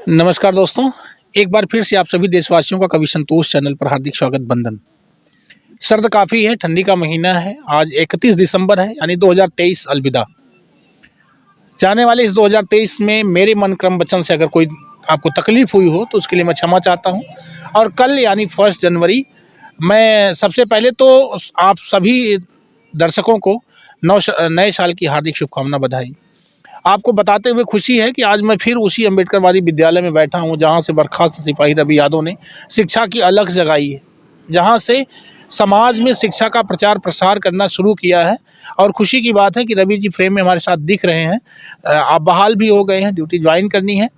नमस्कार दोस्तों, एक बार फिर से आप सभी देशवासियों का कवि संतोष चैनल पर हार्दिक स्वागत। बंधन सर्द काफ़ी है, ठंडी का महीना है। आज 31 दिसंबर है, यानी 2023 अलविदा। जाने वाले इस 2023 में मेरे मन क्रम वचन से अगर कोई आपको तकलीफ हुई हो तो उसके लिए मैं क्षमा चाहता हूं। और कल यानी 1 जनवरी मैं सबसे पहले तो आप सभी दर्शकों को नए साल की हार्दिक शुभकामना, बधाई। आपको बताते हुए खुशी है कि आज मैं फिर उसी अम्बेडकरवादी विद्यालय में बैठा हूं जहां से बर्खास्त सिपाही रवि यादव ने शिक्षा की अलख जगाई है, जहां से समाज में शिक्षा का प्रचार प्रसार करना शुरू किया है। और खुशी की बात है कि रवि जी फ्रेम में हमारे साथ दिख रहे हैं। आप बहाल भी हो गए हैं, ड्यूटी ज्वाइन करनी है।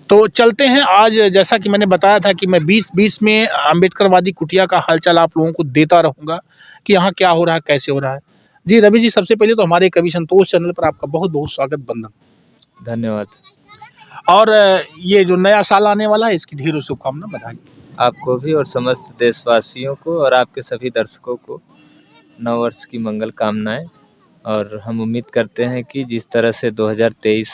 तो चलते हैं। आज जैसा कि मैंने बताया था कि मैं 2020 में अम्बेडकरवादी कुटिया का हालचाल आप लोगों को देता रहूँगा कि यहाँ क्या हो रहा है, कैसे हो रहा है। जी रवि जी, सबसे पहले तो हमारे कवि संतोष चैनल पर आपका बहुत बहुत स्वागत। बंधन। धन्यवाद। और ये जो नया साल आने वाला है, इसकी ढेरों शुभकामना, बधाई आपको भी और समस्त देशवासियों को और आपके सभी दर्शकों को नववर्ष की मंगल कामनाएं। और हम उम्मीद करते हैं कि जिस तरह से 2023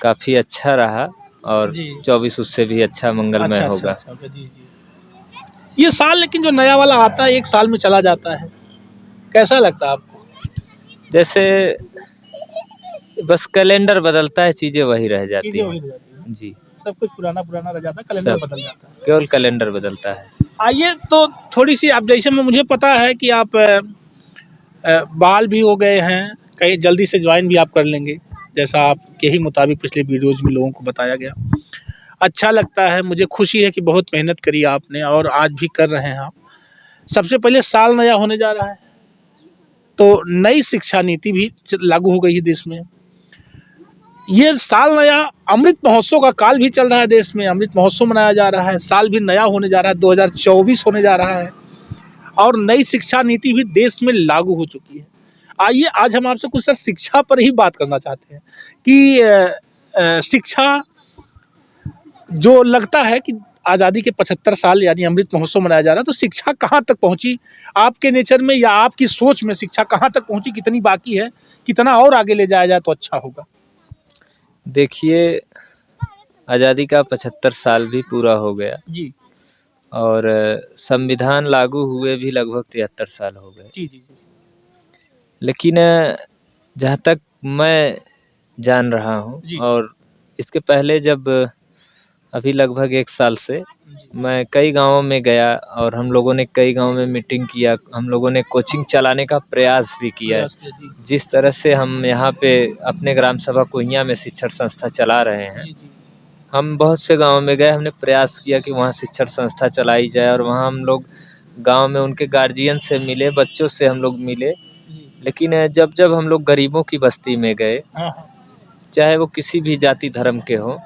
काफ़ी अच्छा रहा और 24 उससे भी अच्छा मंगलमय होगा। अच्छा, जी जी। ये साल लेकिन जो नया वाला आता है 1 साल में चला जाता है, कैसा लगता है आपको? जैसे बस कैलेंडर बदलता है, चीज़ें वही रह जाती हैं। जी, सब कुछ पुराना रह जाता है, कैलेंडर बदल जाता है, केवल कैलेंडर बदलता है। आइए तो थोड़ी सी आप, जैसे मुझे पता है कि आप बहाल भी हो गए हैं, कहीं जल्दी से ज्वाइन भी आप कर लेंगे, जैसा आपके ही मुताबिक पिछले वीडियोज में लोगों को बताया गया। अच्छा लगता है, मुझे खुशी है कि बहुत मेहनत करी आपने और आज भी कर रहे हैं आप। सबसे पहले साल नया होने जा रहा है तो नई शिक्षा नीति भी लागू हो गई है देश में। ये साल नया, अमृत महोत्सव का काल भी चल रहा है देश में, अमृत महोत्सव मनाया जा रहा है, साल भी नया होने जा रहा है, 2024 होने जा रहा है और नई शिक्षा नीति भी देश में लागू हो चुकी है। आइए आज हम आपसे कुछ सर शिक्षा पर ही बात करना चाहते हैं कि शिक्षा जो लगता है कि आज़ादी के 75 साल यानी अमृत महोत्सव मनाया जा रहा है, तो शिक्षा कहाँ तक पहुँची आपके नेचर में या आपकी सोच में? शिक्षा कहाँ तक पहुँची, कितनी बाकी है, कितना और आगे ले जाया जाए तो अच्छा होगा? देखिए, आज़ादी का 75 साल भी पूरा हो गया जी। और संविधान लागू हुए भी लगभग 73 साल हो गए। जी जी जी। लेकिन जहाँ तक मैं जान रहा हूँ और इसके पहले जब अभी लगभग 1 साल से मैं कई गाँवों में गया और हम लोगों ने कई गाँव में मीटिंग किया, हम लोगों ने कोचिंग चलाने का प्रयास भी किया। जिस तरह से हम यहाँ पे अपने ग्राम सभा कुहिया में शिक्षण संस्था चला रहे हैं, हम बहुत से गाँव में गए, हमने प्रयास किया कि वहाँ शिक्षण संस्था चलाई जाए और वहाँ हम लोग गाँव में उनके गार्जियन से मिले, बच्चों से हम लोग मिले। लेकिन जब हम लोग गरीबों की बस्ती में गए, चाहे वो किसी भी जाति धर्म के हों,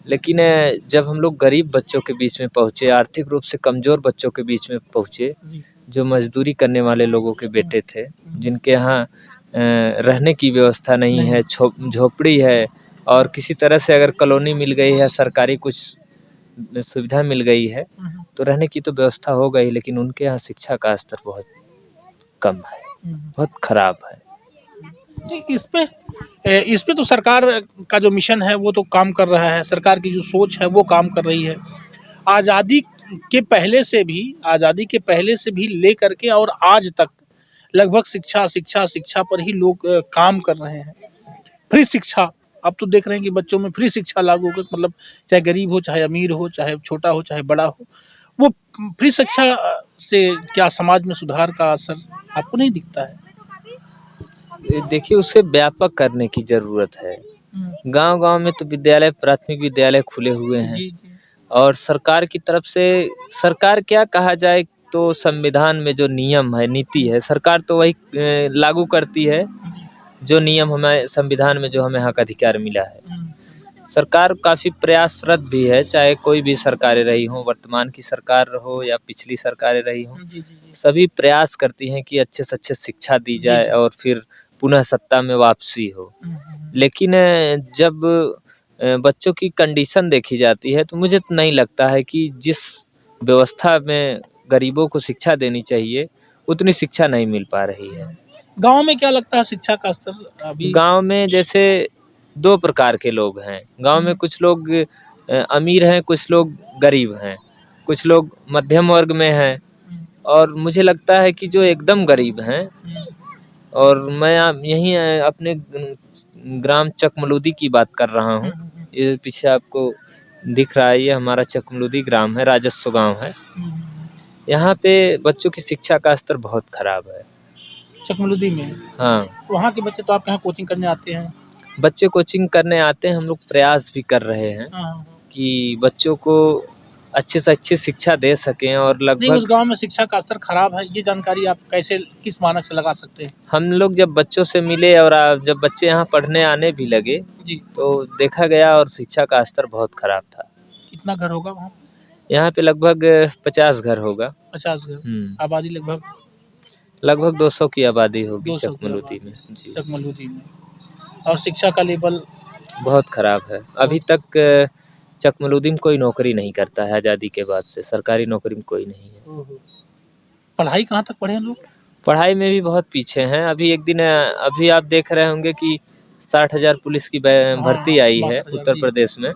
लेकिन जब हम लोग गरीब बच्चों के बीच में पहुँचे, आर्थिक रूप से कमज़ोर बच्चों के बीच में पहुँचे, जो मजदूरी करने वाले लोगों के बेटे थे, जिनके यहाँ रहने की व्यवस्था नहीं है, झोपड़ी है और किसी तरह से अगर कॉलोनी मिल गई है, सरकारी कुछ सुविधा मिल गई है तो रहने की तो व्यवस्था हो गई, लेकिन उनके यहाँ शिक्षा का स्तर बहुत कम है, बहुत खराब है। जी, इस पे तो सरकार का जो मिशन है वो तो काम कर रहा है, सरकार की जो सोच है वो काम कर रही है। आज़ादी के पहले से भी लेकर के और आज तक लगभग शिक्षा पर ही लोग काम कर रहे हैं। फ्री शिक्षा, अब तो देख रहे हैं कि बच्चों में फ्री शिक्षा लागू हो, मतलब चाहे गरीब हो, चाहे अमीर हो, चाहे छोटा हो, चाहे बड़ा हो, वो फ्री शिक्षा से क्या समाज में सुधार का असर आपको नहीं दिखता है? देखिए, उसे व्यापक करने की ज़रूरत है। गांव-गांव में तो विद्यालय, प्राथमिक विद्यालय खुले हुए हैं और सरकार की तरफ से, सरकार क्या कहा जाए, तो संविधान में जो नियम है, नीति है, सरकार तो वही लागू करती है जो नियम हमें संविधान में जो हमें हक अधिकार मिला है। सरकार काफ़ी प्रयासरत भी है, चाहे कोई भी सरकारें रही हों, वर्तमान की सरकार हो या पिछली सरकारें रही हों, सभी प्रयास करती हैं कि अच्छे से अच्छे शिक्षा दी जाए और फिर पुनः सत्ता में वापसी हो। लेकिन जब बच्चों की कंडीशन देखी जाती है तो मुझे नहीं लगता है कि जिस व्यवस्था में गरीबों को शिक्षा देनी चाहिए उतनी शिक्षा नहीं मिल पा रही है। गाँव में क्या लगता है शिक्षा का स्तर अभी? गाँव में जैसे दो प्रकार के लोग हैं। गांव में कुछ लोग अमीर हैं, कुछ लोग गरीब हैं, कुछ लोग मध्यम वर्ग में हैं, और मुझे लगता है कि जो एकदम गरीब हैं, और मैं यहीं अपने ग्राम चकमलूदी की बात कर रहा हूँ। ये पीछे आपको दिख रहा है, ये हमारा चकमलूदी ग्राम है, राजस्व गांव है। यहाँ पे बच्चों की शिक्षा का स्तर बहुत खराब है। चकमलूदी में? हाँ, वहाँ के बच्चे तो आपके यहाँ कोचिंग करने आते हैं? बच्चे कोचिंग करने आते हैं, हम लोग प्रयास भी कर रहे हैं कि बच्चों को अच्छे से अच्छी शिक्षा दे सकें, और नहीं, लगभग उस गांव में शिक्षा का स्तर खराब है, ये जानकारी आप कैसे, किस मानक से लगा सकते हैं? हम लोग जब बच्चों से मिले और जब बच्चे यहाँ पढ़ने आने भी लगे जी। तो देखा गया, और शिक्षा का स्तर बहुत खराब था। कितना घर होगा वहाँ? यहाँ पे लगभग 50 घर होगा। 50 घर। आबादी लगभग 200 की आबादी होगी 200 की चकमलूदी में। आबादी जी, चकमलूदी में। और शिक्षा का लेवल बहुत खराब है। अभी तक चकमलूदी में कोई नौकरी नहीं करता है, आज़ादी के बाद से सरकारी नौकरी में कोई नहीं है। पढ़ाई कहाँ तक पढ़े हैं लोग? पढ़ाई में भी बहुत पीछे हैं। अभी एक दिन अभी आप देख रहे होंगे कि 60,000 पुलिस की भर्ती आई है उत्तर प्रदेश में।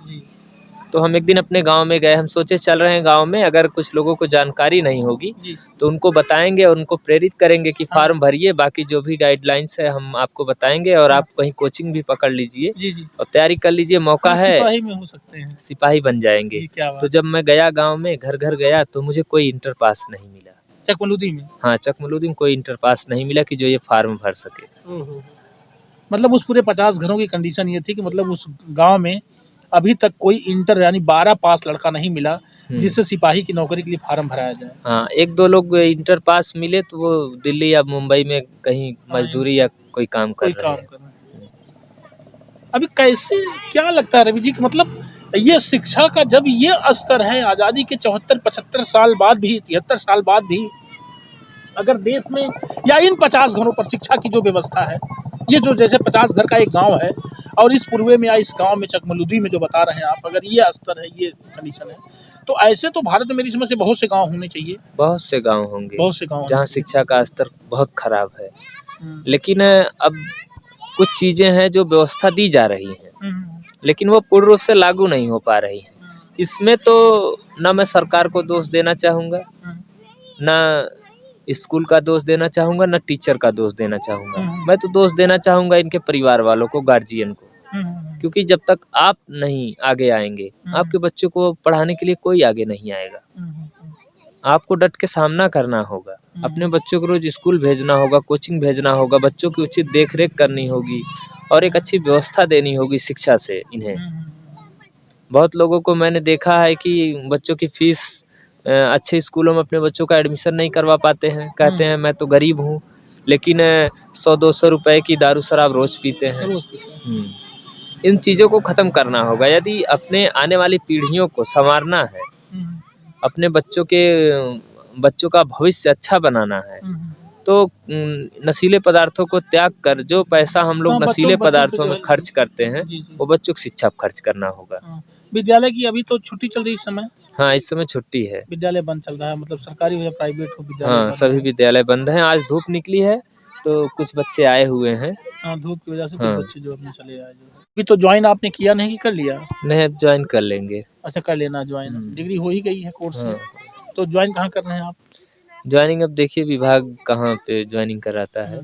तो हम एक दिन अपने गांव में गए, हम सोचे चल रहे हैं गांव में, अगर कुछ लोगों को जानकारी नहीं होगी तो उनको बताएंगे और उनको प्रेरित करेंगे कि फॉर्म भरिए, बाकी जो भी गाइडलाइंस है हम आपको बताएंगे, और आप कहीं कोचिंग भी पकड़ लीजिए और तैयारी कर लीजिए, मौका है, सिपाही में हो सकते हैं, सिपाही बन जाएंगे। तो जब मैं गया गाँव में, घर घर गया, तो मुझे कोई इंटर पास नहीं मिला। चकमलूदी में? हाँ, चकमलूदी में कोई इंटर पास नहीं मिला कि जो ये फॉर्म भर सके। मतलब उस पूरे 50 घरों की कंडीशन ये थी कि मतलब उस गांव में अभी तक कोई इंटर यानी 12 पास लड़का नहीं मिला जिससे सिपाही की नौकरी के लिए फॉर्म भराया जाए। हाँ, एक दो लोग इंटर पास मिले तो वो दिल्ली या मुंबई में कहीं मजदूरी या कोई काम कर रहे हैं। अभी कैसे, क्या लगता है रवि जी कि मतलब ये शिक्षा का जब ये स्तर है, आज़ादी के 74-75 साल बाद भी, 73 साल बाद भी, अगर देश में या इन 50 घरों पर शिक्षा की जो व्यवस्था है, ये जो जैसे 50 घर का एक गांव है और इस पूर्वे में या इस गांव में चकमलूदी में जो बता रहे हैं आप, अगर ये स्तर है, ये कंडीशन है, तो ऐसे तो भारत में मेरी समझ से बहुत से गांव होने चाहिए। बहुत से गांव होंगे, बहुत से गांव जहाँ शिक्षा का स्तर बहुत खराब है। लेकिन अब कुछ चीजें हैं जो व्यवस्था दी जा रही हैं, लेकिन वो पूर्ण रूप से लागू नहीं हो पा रही है। इसमें तो ना मैं सरकार को दोष देना चाहूँगा, ना स्कूल का दोष देना चाहूँगा, ना टीचर का दोष देना चाहूँगा। मैं तो दोष देना चाहूँगा इनके परिवार वालों को, गार्जियन को, क्योंकि जब तक आप नहीं आगे आएंगे, आपके बच्चों को पढ़ाने के लिए कोई आगे नहीं आएगा। आपको डट के सामना करना होगा, अपने बच्चों को रोज स्कूल भेजना होगा, कोचिंग भेजना होगा, बच्चों की उचित देखरेख करनी होगी और एक अच्छी व्यवस्था देनी होगी शिक्षा से इन्हें। बहुत लोगों को मैंने देखा है कि बच्चों की फीस अच्छे स्कूलों में अपने बच्चों का एडमिशन नहीं करवा पाते हैं, कहते हैं मैं तो गरीब हूँ, लेकिन 100-200 रुपए की दारू शराब रोज पीते हैं। इन चीज़ों को ख़त्म करना होगा। यदि अपने आने वाली पीढ़ियों को संवारना है, अपने बच्चों का भविष्य अच्छा बनाना है, तो नशीले पदार्थों को त्याग कर जो पैसा हम लोग नशीले पदार्थों में खर्च करते हैं, वो बच्चों की शिक्षा पर खर्च करना होगा। विद्यालय की अभी तो छुट्टी चल रही है इस समय? हाँ, इस समय छुट्टी है। विद्यालय बंद चल रहा है, मतलब सरकारी हो या प्राइवेट हो, विद्यालय हाँ, सभी विद्यालय बंद हैं। आज धूप निकली है तो कुछ बच्चे आए हुए हैं। हाँ, धूप की वजह से कुछ बच्चे जो अपने चले आए। अभी तो ज्वाइन आपने किया नहीं कि कर लिया? नहीं, अब ज्वाइन कर लेंगे। अच्छा, कर लेना ज्वाइन, डिग्री हो ही गई है कोर्स में। तो ज्वाइन कहाँ कर रहे हैं आप? ज्वाइनिंग अब देखिए विभाग कहाँ पे ज्वाइनिंग कराता है।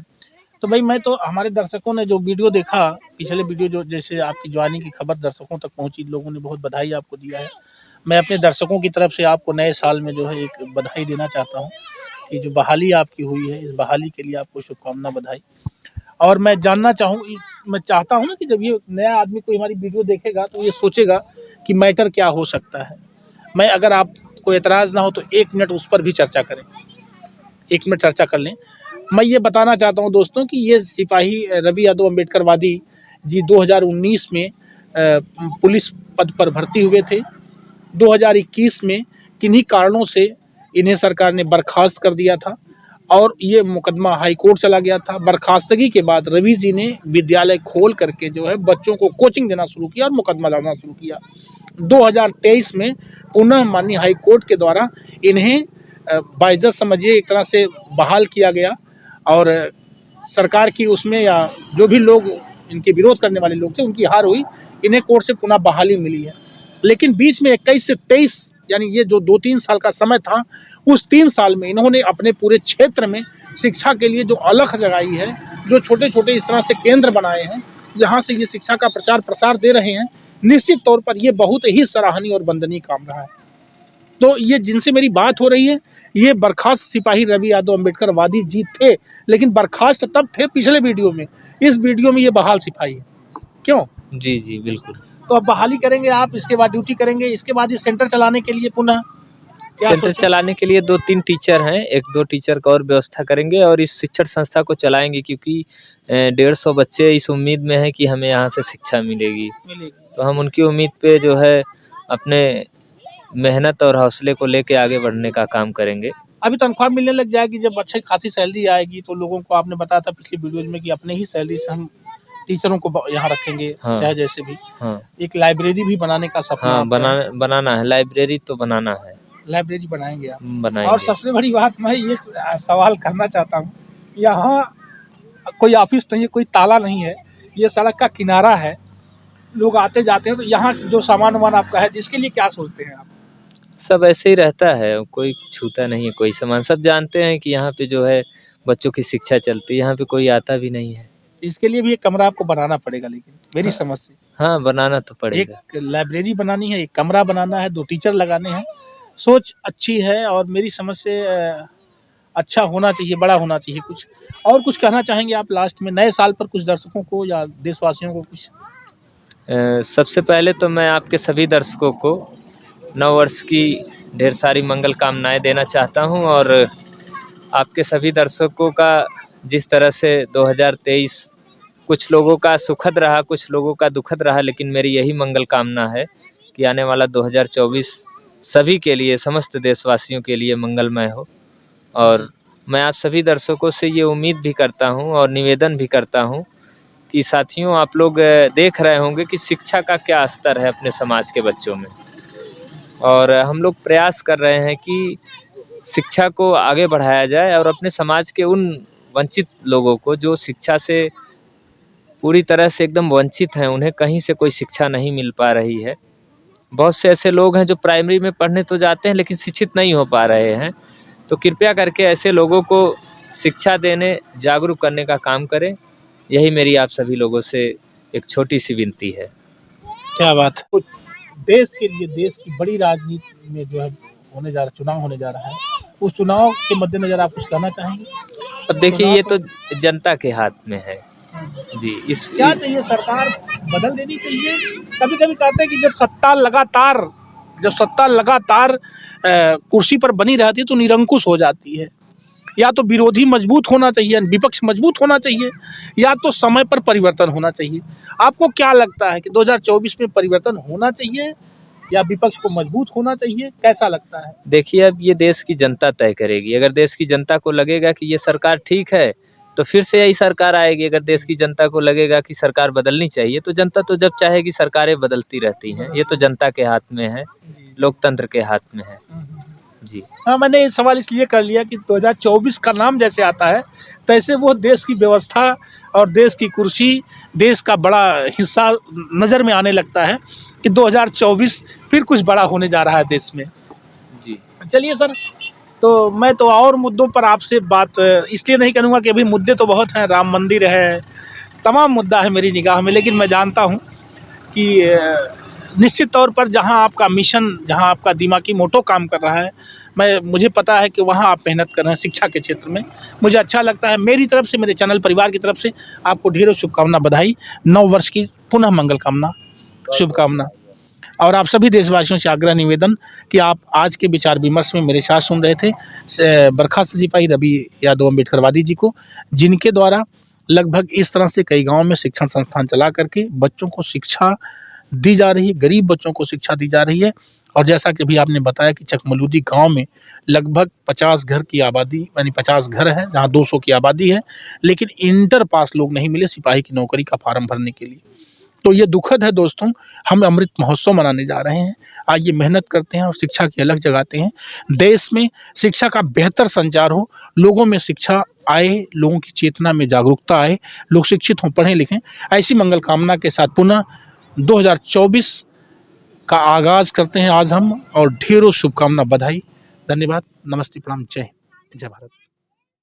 तो भाई, मैं तो हमारे दर्शकों ने जो वीडियो देखा, पिछले वीडियो जो जैसे आपकी ज्वाइनिंग की खबर दर्शकों तक पहुंची, लोगों ने बहुत बधाई आपको दिया है। मैं अपने दर्शकों की तरफ से आपको नए साल में जो है एक बधाई देना चाहता हूं कि जो बहाली आपकी हुई है, इस बहाली के लिए आपको शुभकामना, बधाई। और मैं जानना मैं चाहता हूं ना कि जब ये नया आदमी कोई हमारी वीडियो देखेगा तो ये सोचेगा कि मैटर क्या हो सकता है। मैं, अगर आपको एतराज़ ना हो तो 1 मिनट उस पर भी चर्चा करें, 1 मिनट चर्चा कर लें। मैं ये बताना चाहता हूं दोस्तों कि ये सिपाही रवि यादव अम्बेडकरवादी जी 2019 में पुलिस पद पर भर्ती हुए थे। 2021 में किन्हीं कारणों से इन्हें सरकार ने बर्खास्त कर दिया था और ये मुकदमा हाई कोर्ट चला गया था। बर्खास्तगी के बाद रवि जी ने विद्यालय खोल करके जो है बच्चों को कोचिंग देना शुरू किया और मुकदमा लड़ना शुरू किया। 2023 में पुनः माननीय हाई कोर्ट के द्वारा इन्हें बाइज्जत समझिए एक तरह से बहाल किया गया और सरकार की उसमें, या जो भी लोग इनके विरोध करने वाले लोग थे, उनकी हार हुई, इन्हें कोर्ट से पुनः बहाली मिली है। लेकिन बीच में 21 से 23 यानी ये जो 2-3 साल का समय था, उस 3 साल में इन्होंने अपने पूरे क्षेत्र में शिक्षा के लिए जो अलख जगाई है, जो छोटे-छोटे इस तरह से केंद्र बनाए हैं, जहाँ से ये शिक्षा का प्रचार प्रसार दे रहे हैं, निश्चित तौर पर ये बहुत ही सराहनीय और वंदनीय काम रहा है। तो ये जिनसे मेरी बात हो रही है, ये बर्खास्त सिपाही रवि यादव अम्बेडकर वादी जी थे, लेकिन बर्खास्त तब थे पिछले वीडियो में, इस वीडियो में ये बहाल सिपाही है। क्यों? जी जी बिल्कुल। तो अब बहाली करेंगे आप, इसके बाद ड्यूटी करेंगे, इसके बाद ये सेंटर चलाने के लिए पुनः क्या सेंटर सोचे? चलाने के लिए 2-3 टीचर हैं, 1-2 टीचर का और व्यवस्था करेंगे और इस शिक्षण संस्था को चलाएंगे, क्योंकि 150 बच्चे इस उम्मीद में हैं कि हमें यहाँ से शिक्षा मिलेगी। मिलेगी। तो हम उनकी उम्मीद पे जो है अपने मेहनत और हौसले को लेके आगे बढ़ने का काम करेंगे। अभी तनख्वाह मिलने लग जाएगी, जब अच्छी खासी सैलरी आएगी तो लोगों को आपने बताया था पिछली वीडियोज में कि अपने ही सैलरी से हम टीचरों को यहाँ रखेंगे, हाँ। चाहे जैसे भी। हाँ एक लाइब्रेरी भी बनाने का सपना हाँ, आपका है। बनाना है, लाइब्रेरी तो बनाना है, लाइब्रेरी बनाएंगे आप। और बनाएंगे। सबसे बड़ी बात मैं ये सवाल करना चाहता हूँ, यहाँ कोई ऑफिस नहीं है, कोई ताला नहीं है, ये सड़क का किनारा है, लोग आते जाते हैं, तो यहाँ जो सामान वामान आपका है, जिसके लिए क्या सोचते हैं आप? सब ऐसे ही रहता है, कोई छूता नहीं है कोई सामान। सब जानते हैं कि यहाँ पे जो है बच्चों की शिक्षा चलती है, यहाँ पे कोई आता भी नहीं है। इसके लिए भी एक कमरा आपको बनाना पड़ेगा, लेकिन मेरी समझ से हाँ, बनाना तो पड़ेगा। एक लाइब्रेरी बनानी है, एक कमरा बनाना है, 2 टीचर लगाने हैं। सोच अच्छी है और मेरी समझ से अच्छा होना चाहिए, बड़ा होना चाहिए कुछ। और कुछ कहना चाहेंगे आप लास्ट में नए साल पर कुछ दर्शकों को या देशवासियों को कुछ? सबसे पहले तो मैं आपके सभी दर्शकों को नव वर्ष की ढेर सारी मंगल कामनाएं देना चाहता हूं और आपके सभी दर्शकों का जिस तरह से 2023 कुछ लोगों का सुखद रहा, कुछ लोगों का दुखद रहा, लेकिन मेरी यही मंगल कामना है कि आने वाला 2024 सभी के लिए, समस्त देशवासियों के लिए मंगलमय हो। और मैं आप सभी दर्शकों से ये उम्मीद भी करता हूं और निवेदन भी करता हूं कि साथियों, आप लोग देख रहे होंगे कि शिक्षा का क्या स्तर है अपने समाज के बच्चों में, और हम लोग प्रयास कर रहे हैं कि शिक्षा को आगे बढ़ाया जाए और अपने समाज के उन वंचित लोगों को जो शिक्षा से पूरी तरह से एकदम वंचित हैं, उन्हें कहीं से कोई शिक्षा नहीं मिल पा रही है। बहुत से ऐसे लोग हैं जो प्राइमरी में पढ़ने तो जाते हैं लेकिन शिक्षित नहीं हो पा रहे हैं। तो कृपया करके ऐसे लोगों को शिक्षा देने, जागरूक करने का काम करें। यही मेरी आप सभी लोगों से एक छोटी सी विनती है। क्या बात है। देश के लिए, देश की बड़ी राजनीति में जो है होने जा रहा, चुनाव होने जा रहा है, उस चुनाव के मद्देनजर आप कुछ कहना चाहेंगे? अब देखिए, ये तो जनता के हाथ में है जी। इस क्या चाहिए, सरकार बदल देनी चाहिए? कभी कभी कहते हैं कि जब सत्ता लगातार कुर्सी पर बनी रहती है तो निरंकुश हो जाती है। या तो विरोधी मजबूत होना चाहिए, विपक्ष मजबूत होना चाहिए, या तो समय पर परिवर्तन होना चाहिए। आपको क्या लगता है कि 2024 में परिवर्तन होना चाहिए या विपक्ष को मजबूत होना चाहिए? कैसा लगता है? देखिए, अब ये देश की जनता तय करेगी। अगर देश की जनता को लगेगा कि ये सरकार ठीक है तो फिर से यही सरकार आएगी। अगर देश की जनता को लगेगा कि सरकार बदलनी चाहिए तो जनता तो जब चाहेगी, सरकारें बदलती रहती हैं। ये तो जनता के हाथ में है, लोकतंत्र के हाथ में है जी। हाँ, मैंने ये सवाल इसलिए कर लिया कि 2024 का नाम जैसे आता है तैसे वो देश की व्यवस्था और देश की कुर्सी, देश का बड़ा हिस्सा नज़र में आने लगता है कि 2024 फिर कुछ बड़ा होने जा रहा है देश में जी। चलिए सर, तो मैं तो और मुद्दों पर आपसे बात इसलिए नहीं करूँगा कि अभी मुद्दे तो बहुत हैं, राम मंदिर है, तमाम मुद्दा है मेरी निगाह में, लेकिन मैं जानता हूँ कि निश्चित तौर पर जहाँ आपका मिशन, जहाँ आपका दिमागी मोटो काम कर रहा है, मुझे पता है कि वहाँ आप मेहनत कर रहे हैं शिक्षा के क्षेत्र में। मुझे अच्छा लगता है। मेरी तरफ से, मेरे चैनल परिवार की तरफ से आपको ढेरों शुभकामना, बधाई, नव वर्ष की पुनः मंगल कामना, शुभकामना। और आप सभी देशवासियों से आग्रह निवेदन कि आप आज के विचार विमर्श में मेरे साथ सुन रहे थे बर्खास्त सिपाही रवि यादव अम्बेडकर वादी जी को, जिनके द्वारा लगभग इस तरह से कई गाँव में शिक्षण संस्थान चला करके बच्चों को शिक्षा दी जा रही है, गरीब बच्चों को शिक्षा दी जा रही है। और जैसा कि अभी आपने बताया कि चकमलूदी गांव में लगभग 50 घर की आबादी, यानी 50 घर हैं जहां 200 की आबादी है, लेकिन इंटर पास लोग नहीं मिले सिपाही की नौकरी का फार्म भरने के लिए। तो ये दुखद है दोस्तों। हम अमृत महोत्सव मनाने जा रहे हैं, आइए मेहनत करते हैं और शिक्षा की अलग जगाते हैं। देश में शिक्षा का बेहतर संचार हो, लोगों में शिक्षा आए, लोगों की चेतना में जागरूकता आए, लोग शिक्षित हों, पढ़ें लिखें। ऐसी मंगल कामना के साथ पुनः 2024 का आगाज करते हैं आज हम, और ढेरों शुभकामना, बधाई, धन्यवाद, नमस्ते, प्रणाम, जय हिंद, जय भारत।